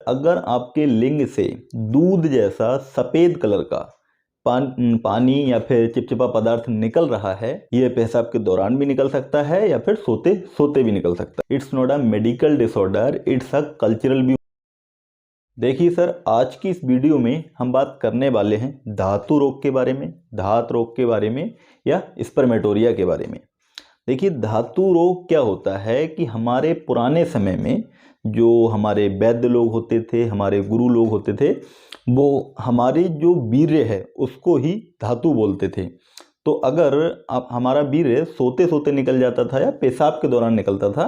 अगर आपके लिंग से दूध जैसा सफ़ेद कलर का पानी या फिर चिपचिपा पदार्थ निकल रहा है, ये पेशाब के दौरान भी निकल सकता है या फिर सोते सोते भी निकल सकता है। It's not a medical disorder, it's a cultural view. देखिए सर, आज की इस वीडियो में हम बात करने वाले हैं धातु रोग के बारे में, धात रोग के बारे में या स्पर्मेटोरिया के बारे में। देखिए, धातु रोग क्या होता है कि हमारे पुराने समय में जो हमारे वैद्य लोग होते थे, हमारे गुरु लोग होते थे, वो हमारी जो वीर्य है उसको ही धातु बोलते थे। तो अगर आप हमारा वीर्य सोते सोते निकल जाता था या पेशाब के दौरान निकलता था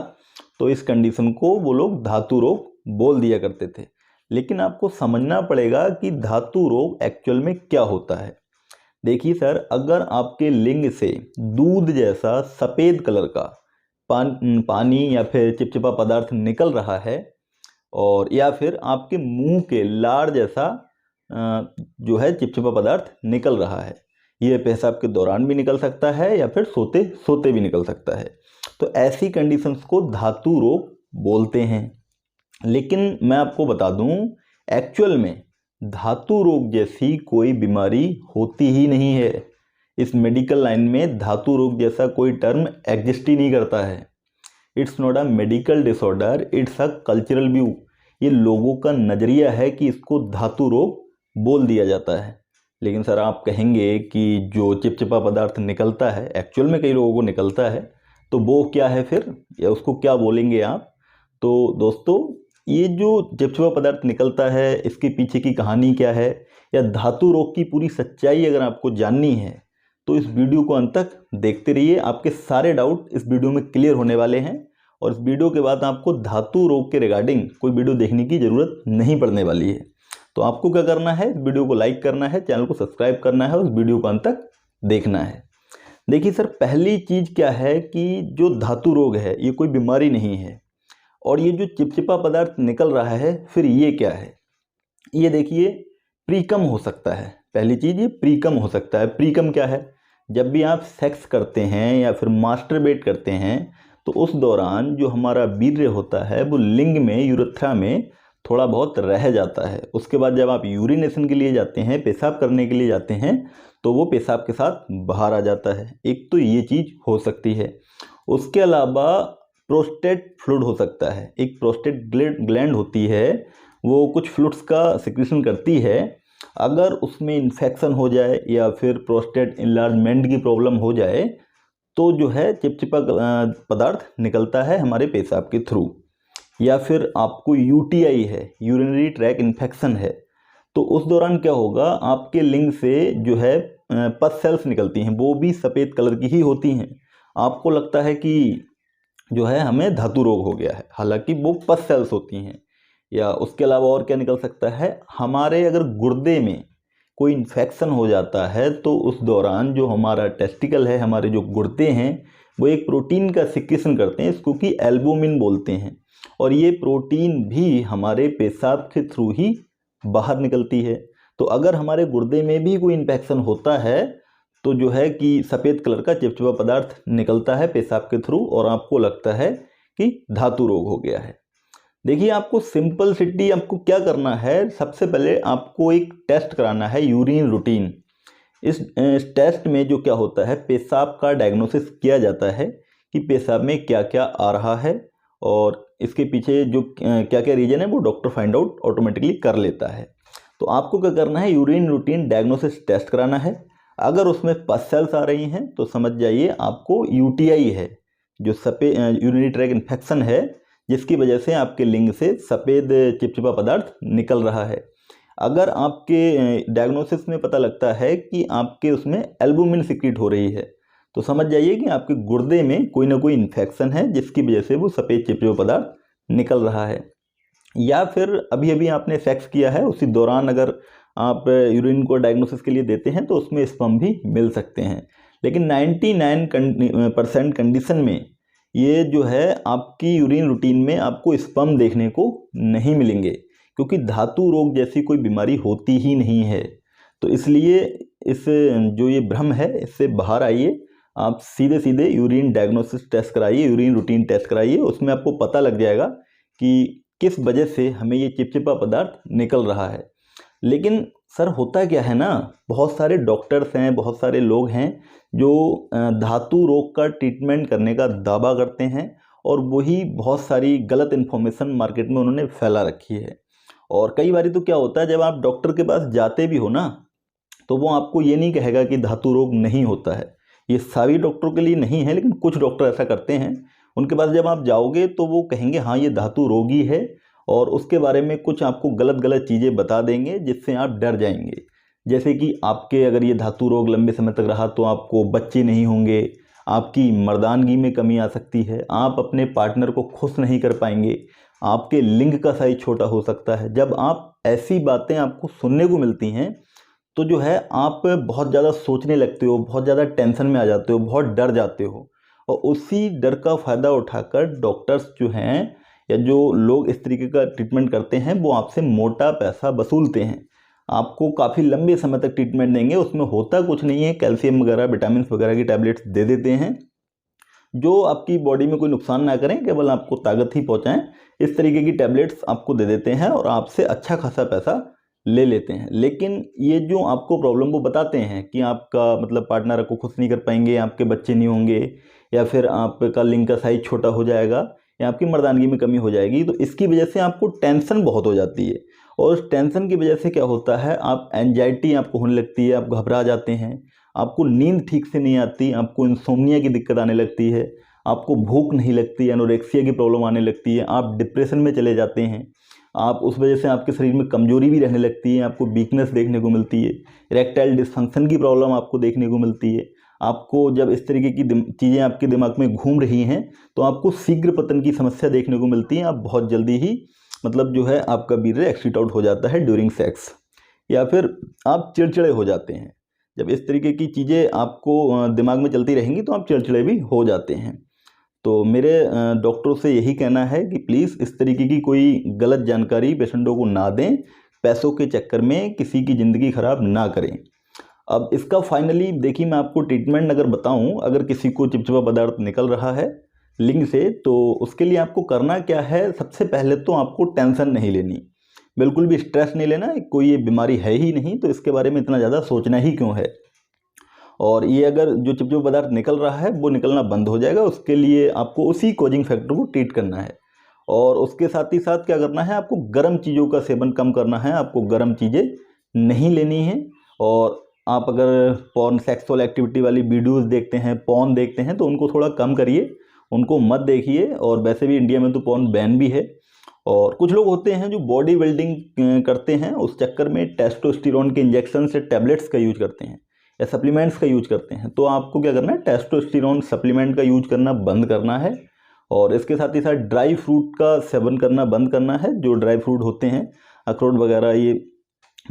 तो इस कंडीशन को वो लोग धातु रोग बोल दिया करते थे। लेकिन आपको समझना पड़ेगा कि धातु रोग एक्चुअल में क्या होता है। देखिए सर, अगर आपके लिंग से दूध जैसा सफ़ेद कलर का पानी या फिर चिपचिपा पदार्थ निकल रहा है और या फिर आपके मुंह के लार जैसा जो है चिपचिपा पदार्थ निकल रहा है, ये पेशाब के दौरान भी निकल सकता है या फिर सोते सोते भी निकल सकता है। तो ऐसी कंडीशंस को धातु रोग बोलते हैं। लेकिन मैं आपको बता दूं, एक्चुअल में धातु रोग जैसी कोई बीमारी होती ही नहीं है। इस मेडिकल लाइन में धातु रोग जैसा कोई टर्म एग्जिस्ट ही नहीं करता है। It's not a medical disorder, it's a cultural view. ये लोगों का नज़रिया है कि इसको धातु रोग बोल दिया जाता है। लेकिन सर, आप कहेंगे कि जो चिपचिपा पदार्थ निकलता है, एक्चुअल में कई लोगों को निकलता है, तो वो क्या है फिर, या उसको क्या बोलेंगे आप? तो दोस्तों, ये जो चिपचिपा पदार्थ निकलता है, इसके पीछे की कहानी क्या है, या धातु रोग की पूरी सच्चाई अगर आपको जाननी है तो इस वीडियो को अंत तक देखते रहिए। आपके सारे डाउट इस वीडियो में क्लियर होने वाले हैं और इस वीडियो के बाद आपको धातु रोग के रिगार्डिंग कोई वीडियो देखने की ज़रूरत नहीं पड़ने वाली है। तो आपको क्या करना है, इस वीडियो को लाइक करना है, चैनल को सब्सक्राइब करना है और इस वीडियो को अंत तक देखना है। देखिए सर, पहली चीज़ क्या है कि जो धातु रोग है ये कोई बीमारी नहीं है। और ये जो चिपचिपा पदार्थ निकल रहा है, फिर ये क्या है? ये देखिए, प्रीकम हो सकता है। पहली चीज़, ये प्रीकम हो सकता है। प्रीकम क्या है? जब भी आप सेक्स करते हैं या फिर मास्टरबेट करते हैं तो उस दौरान जो हमारा वीर्य होता है वो लिंग में, यूरेथ्रा में थोड़ा बहुत रह जाता है। उसके बाद जब आप यूरिनेशन के लिए जाते हैं, पेशाब करने के लिए जाते हैं, तो वो पेशाब के साथ बाहर आ जाता है। एक तो ये चीज़ हो सकती है। उसके अलावा प्रोस्टेट फ्लूइड हो सकता है। एक प्रोस्टेट ग्लैंड होती है, वो कुछ फ्लूइड्स का सिक्रीशन करती है। अगर उसमें इन्फेक्शन हो जाए या फिर प्रोस्टेट इनलार्जमेंट की प्रॉब्लम हो जाए तो जो है चिपचिपा पदार्थ निकलता है हमारे पेशाब के थ्रू। या फिर आपको यूटीआई है, यूरिनरी ट्रैक इन्फेक्शन है, तो उस दौरान क्या होगा, आपके लिंग से जो है पस सेल्स निकलती हैं, वो भी सफ़ेद कलर की ही होती हैं। आपको लगता है कि जो है हमें धातु रोग हो गया है, हालांकि वो पस सेल्स होती हैं। या उसके अलावा और क्या निकल सकता है, हमारे अगर गुर्दे में कोई इन्फेक्शन हो जाता है तो उस दौरान जो हमारा टेस्टिकल है, हमारे जो गुर्दे हैं, वो एक प्रोटीन का सिक्रीशन करते हैं, इसको कि एल्बुमिन बोलते हैं। और ये प्रोटीन भी हमारे पेशाब के थ्रू ही बाहर निकलती है। तो अगर हमारे गुर्दे में भी कोई इन्फेक्शन होता है तो जो है कि सफ़ेद कलर का चिपचिपा पदार्थ निकलता है पेशाब के थ्रू और आपको लगता है कि धातु रोग हो गया है। देखिए, आपको सिंपल सिटी आपको क्या करना है, सबसे पहले आपको एक टेस्ट कराना है, यूरिन रूटीन। इस टेस्ट में जो क्या होता है, पेशाब का डायग्नोसिस किया जाता है कि पेशाब में क्या क्या आ रहा है और इसके पीछे जो क्या क्या रीजन है वो डॉक्टर फाइंड आउट ऑटोमेटिकली कर लेता है। तो आपको क्या करना है, यूरिन रूटीन डायग्नोसिस टेस्ट कराना है। अगर उसमें पस सेल्स आ रही हैं तो समझ जाइए आपको यूटीआई है, जो सफ़ेद यूरिनरी ट्रैक इन्फेक्शन है, जिसकी वजह से आपके लिंग से सफ़ेद चिपचिपा पदार्थ निकल रहा है। अगर आपके डायग्नोसिस में पता लगता है कि आपके उसमें एल्बुमिन सिक्रीट हो रही है तो समझ जाइए कि आपके गुर्दे में कोई ना कोई इन्फेक्शन है जिसकी वजह से वो सफ़ेद चिपचिपा पदार्थ निकल रहा है। या फिर अभी अभी आपने सेक्स किया है, उसी दौरान अगर आप यूरिन को डायग्नोसिस के लिए देते हैं तो उसमें स्पर्म भी मिल सकते हैं। लेकिन 99% कंडीशन में ये जो है आपकी यूरिन रूटीन में आपको स्पर्म देखने को नहीं मिलेंगे, क्योंकि धातु रोग जैसी कोई बीमारी होती ही नहीं है। तो इसलिए इस जो ये भ्रम है इससे बाहर आइए। आप सीधे सीधे यूरिन डायग्नोसिस टेस्ट कराइए, यूरिन रूटीन टेस्ट कराइए, उसमें आपको पता लग जाएगा कि किस वजह से हमें ये चिपचिपा पदार्थ निकल रहा है। लेकिन सर होता क्या है ना, बहुत सारे डॉक्टर्स हैं, बहुत सारे लोग हैं जो धातु रोग का ट्रीटमेंट करने का दावा करते हैं और वही बहुत सारी गलत इन्फॉर्मेशन मार्केट में उन्होंने फैला रखी है। और कई बार तो क्या होता है, जब आप डॉक्टर के पास जाते भी हो ना, तो वो आपको ये नहीं कहेगा कि धातु रोग नहीं होता है। ये सभी डॉक्टरों के लिए नहीं है, लेकिन कुछ डॉक्टर ऐसा करते हैं। उनके पास जब आप जाओगे तो वो कहेंगे हाँ ये धातु रोगी है, और उसके बारे में कुछ आपको गलत गलत चीज़ें बता देंगे जिससे आप डर जाएंगे। जैसे कि आपके अगर ये धातु रोग लंबे समय तक रहा तो आपको बच्चे नहीं होंगे, आपकी मर्दानगी में कमी आ सकती है, आप अपने पार्टनर को खुश नहीं कर पाएंगे, आपके लिंग का साइज छोटा हो सकता है। जब आप ऐसी बातें आपको सुनने को मिलती हैं तो जो है आप बहुत ज़्यादा सोचने लगते हो, बहुत ज़्यादा टेंशन में आ जाते हो, बहुत डर जाते हो। और उसी डर का फ़ायदा उठाकर डॉक्टर्स जो हैं या जो लोग इस तरीके का ट्रीटमेंट करते हैं वो आपसे मोटा पैसा वसूलते हैं। आपको काफ़ी लंबे समय तक ट्रीटमेंट देंगे, उसमें होता कुछ नहीं है, कैल्शियम वगैरह विटामिन वगैरह की टैबलेट्स दे देते हैं जो आपकी बॉडी में कोई नुकसान ना करें, केवल आपको ताकत ही पहुँचाएँ। इस तरीके की टैबलेट्स आपको दे देते हैं और आपसे अच्छा खासा पैसा ले लेते हैं। लेकिन ये जो आपको प्रॉब्लम वो बताते हैं कि आपका मतलब पार्टनर आपको खुश नहीं कर पाएंगे, आपके बच्चे नहीं होंगे, या फिर आपका लिंग का साइज छोटा हो जाएगा, या आपकी मर्दानगी में कमी हो जाएगी, तो इसकी वजह से आपको टेंशन बहुत हो जाती है। और उस टेंशन की वजह से क्या होता है, आप एंजाइटी आपको होने लगती है, आप घबरा जाते हैं, आपको नींद ठीक से नहीं आती, आपको इंसोम्निया की दिक्कत आने लगती है, आपको भूख नहीं लगती, एनोरेक्सिया की प्रॉब्लम आने लगती है, आप डिप्रेशन में चले जाते हैं, आप उस वजह से आपके शरीर में कमजोरी भी रहने लगती है, आपको वीकनेस देखने को मिलती है, इरेक्टाइल डिसफंक्शन की प्रॉब्लम आपको देखने को मिलती है। आपको जब इस तरीके की चीज़ें आपके दिमाग में घूम रही हैं तो आपको शीघ्र पतन की समस्या देखने को मिलती है। आप बहुत जल्दी ही मतलब जो है आपका वीर्य एक्सीट आउट हो जाता है ड्यूरिंग सेक्स, या फिर आप चिड़चिड़े हो जाते हैं। जब इस तरीके की चीज़ें आपको दिमाग में चलती रहेंगी तो आप चिड़चिड़े भी हो जाते हैं। तो मेरे डॉक्टरों से यही कहना है कि प्लीज़ इस तरीके की कोई गलत जानकारी पेशेंटों को ना दें, पैसों के चक्कर में किसी की ज़िंदगी ख़राब ना करें। अब इसका फाइनली देखिए, मैं आपको ट्रीटमेंट अगर बताऊं, अगर किसी को चिपचिपा पदार्थ निकल रहा है लिंग से, तो उसके लिए आपको करना क्या है। सबसे पहले तो आपको टेंशन नहीं लेनी, बिल्कुल भी स्ट्रेस नहीं लेना। कोई ये बीमारी है ही नहीं तो इसके बारे में इतना ज़्यादा सोचना ही क्यों है। और ये अगर जो चिपचिपा पदार्थ निकल रहा है वो निकलना बंद हो जाएगा, उसके लिए आपको उसी कोजिंग फैक्टर को ट्रीट करना है। और उसके साथ ही साथ क्या करना है, आपको गर्म चीज़ों का सेवन कम करना है, आपको गर्म चीज़ें नहीं लेनी है। और आप अगर पॉर्न सेक्सुअल एक्टिविटी वाली वीडियोस देखते हैं, पॉर्न देखते हैं, तो उनको थोड़ा कम करिए, उनको मत देखिए। और वैसे भी इंडिया में तो पॉर्न बैन भी है। और कुछ लोग होते हैं जो बॉडी बिल्डिंग करते हैं, उस चक्कर में टेस्टोस्टेरोन के इंजेक्शन से टैबलेट्स का यूज करते हैं या सप्लीमेंट्स का यूज करते हैं। तो आपको क्या करना है, टेस्टोस्टेरोन सप्लीमेंट का यूज करना बंद करना है। और इसके साथ ही साथ ड्राई फ्रूट का सेवन करना बंद करना है। जो ड्राई फ्रूट होते हैं, अखरोट वगैरह, ये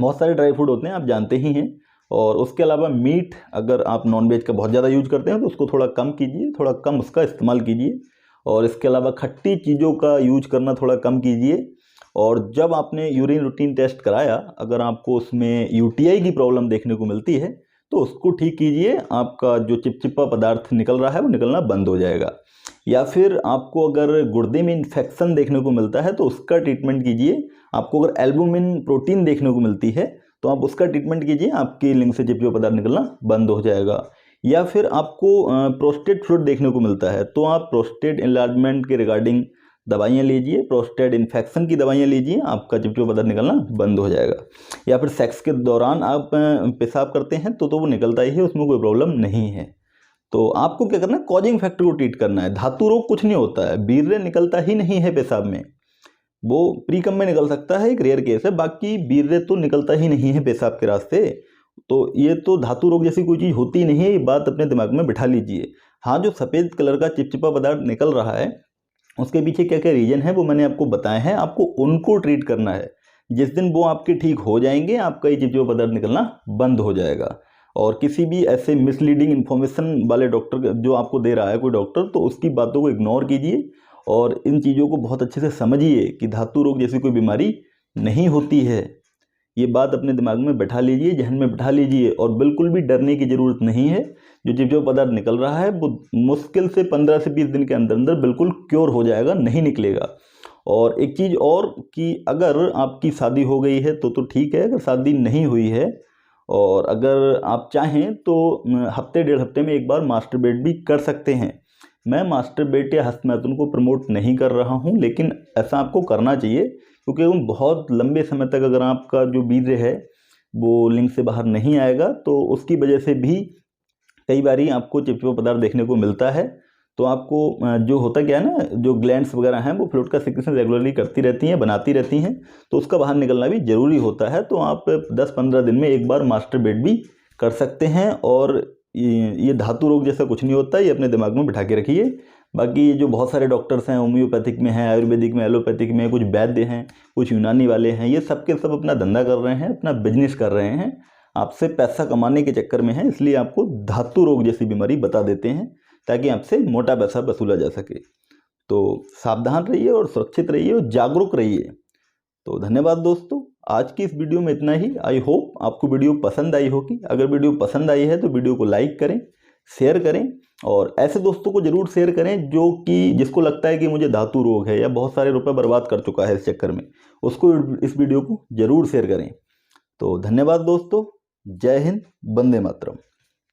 बहुत सारे ड्राई फ्रूट होते हैं, आप जानते ही हैं। और उसके अलावा मीट, अगर आप नॉनवेज का बहुत ज़्यादा यूज करते हैं तो उसको थोड़ा कम कीजिए, थोड़ा कम उसका इस्तेमाल कीजिए। और इसके अलावा खट्टी चीज़ों का यूज करना थोड़ा कम कीजिए। और जब आपने यूरिन रूटीन टेस्ट कराया, अगर आपको उसमें यूटीआई की प्रॉब्लम देखने को मिलती है तो उसको ठीक कीजिए, आपका जो चिपचिपा पदार्थ निकल रहा है वो निकलना बंद हो जाएगा। या फिर आपको अगर गुर्दे में इन्फेक्शन देखने को मिलता है तो उसका ट्रीटमेंट कीजिए। आपको अगर एल्बुमिन प्रोटीन देखने को मिलती है तो आप उसका ट्रीटमेंट कीजिए, आपकी लिंग से चिपचिपा पदार्थ निकलना बंद हो जाएगा। या फिर आपको प्रोस्टेट फ्लूइड देखने को मिलता है तो आप प्रोस्टेट इन्लार्जमेंट के रिगार्डिंग दवाइयाँ लीजिए, प्रोस्टेट इन्फेक्शन की दवाइयाँ लीजिए, आपका चिपचिपा पदार्थ निकलना बंद हो जाएगा। या फिर सेक्स के दौरान आप पेशाब करते हैं तो वो निकलता ही है, उसमें कोई प्रॉब्लम नहीं है। तो आपको क्या करना है, कॉजिंग फैक्टर को ट्रीट करना है। धातु रोग कुछ नहीं होता है, वीर्य निकलता ही नहीं है पेशाब में, वो प्रीकम में निकल सकता है, एक रेयर केस है, बाकी वीर्य तो निकलता ही नहीं है पेशाब के रास्ते। तो ये तो धातु रोग जैसी कोई चीज़ होती नहीं है, ये बात अपने दिमाग में बिठा लीजिए। हाँ, जो सफ़ेद कलर का चिपचिपा पदार्थ निकल रहा है उसके पीछे क्या क्या रीजन है वो मैंने आपको बताए हैं, आपको उनको ट्रीट करना है। जिस दिन वो आपके ठीक हो जाएंगे, आपका ये चिपचिपा पदार्थ निकलना बंद हो जाएगा। और किसी भी ऐसे मिसलीडिंग इन्फॉर्मेशन वाले डॉक्टर जो आपको दे रहा है कोई डॉक्टर, तो उसकी बातों को इग्नोर कीजिए और इन चीज़ों को बहुत अच्छे से समझिए कि धातु रोग जैसी कोई बीमारी नहीं होती है। ये बात अपने दिमाग में बैठा लीजिए, जहन में बैठा लीजिए, और बिल्कुल भी डरने की ज़रूरत नहीं है। जो चिपचिपा पदार्थ निकल रहा है वो मुश्किल से 15 से 20 दिन के अंदर अंदर बिल्कुल क्योर हो जाएगा, नहीं निकलेगा। और एक चीज़ और कि अगर आपकी शादी हो गई है तो ठीक है, अगर शादी नहीं हुई है और अगर आप चाहें तो हफ्ते डेढ़ हफ्ते में एक बार मास्टरबेट भी कर सकते हैं। मैं मास्टरबेट या हस्तमैथुन को प्रमोट नहीं कर रहा हूं, लेकिन ऐसा आपको करना चाहिए क्योंकि उन बहुत लंबे समय तक अगर आपका जो वीर्य है वो लिंग से बाहर नहीं आएगा तो उसकी वजह से भी कई बार आपको चिपचिपा पदार्थ देखने को मिलता है। तो आपको जो होता क्या है ना, जो ग्लैंड्स वगैरह हैं वो फ्लूइड का सिक्रेशन रेगुलरली करती रहती हैं, बनाती रहती हैं, तो उसका बाहर निकलना भी ज़रूरी होता है। तो आप 10-15 दिन में एक बार मास्टरबेट भी कर सकते हैं और ये धातु रोग जैसा कुछ नहीं होता, ये अपने दिमाग में बिठा के रखिए। बाकी जो बहुत सारे डॉक्टर्स हैं, होम्योपैथिक में हैं, आयुर्वेदिक में, एलोपैथिक में, कुछ वैद्य हैं, कुछ यूनानी वाले हैं, ये सब के सब अपना धंधा कर रहे हैं, अपना बिजनेस कर रहे हैं, आपसे पैसा कमाने के चक्कर में हैं, इसलिए आपको धातु रोग जैसी बीमारी बता देते हैं ताकि आपसे मोटा पैसा वसूला जा सके। तो सावधान रहिए और सुरक्षित रहिए और जागरूक रहिए। तो धन्यवाद दोस्तों, आज की इस वीडियो में इतना ही। आई होप आपको वीडियो पसंद आई होगी। अगर वीडियो पसंद आई है तो वीडियो को लाइक करें, शेयर करें और ऐसे दोस्तों को ज़रूर शेयर करें जो कि जिसको लगता है कि मुझे धातु रोग है या बहुत सारे रुपए बर्बाद कर चुका है इस चक्कर में, उसको इस वीडियो को ज़रूर शेयर करें। तो धन्यवाद दोस्तों, जय हिंद, वंदे मातरम।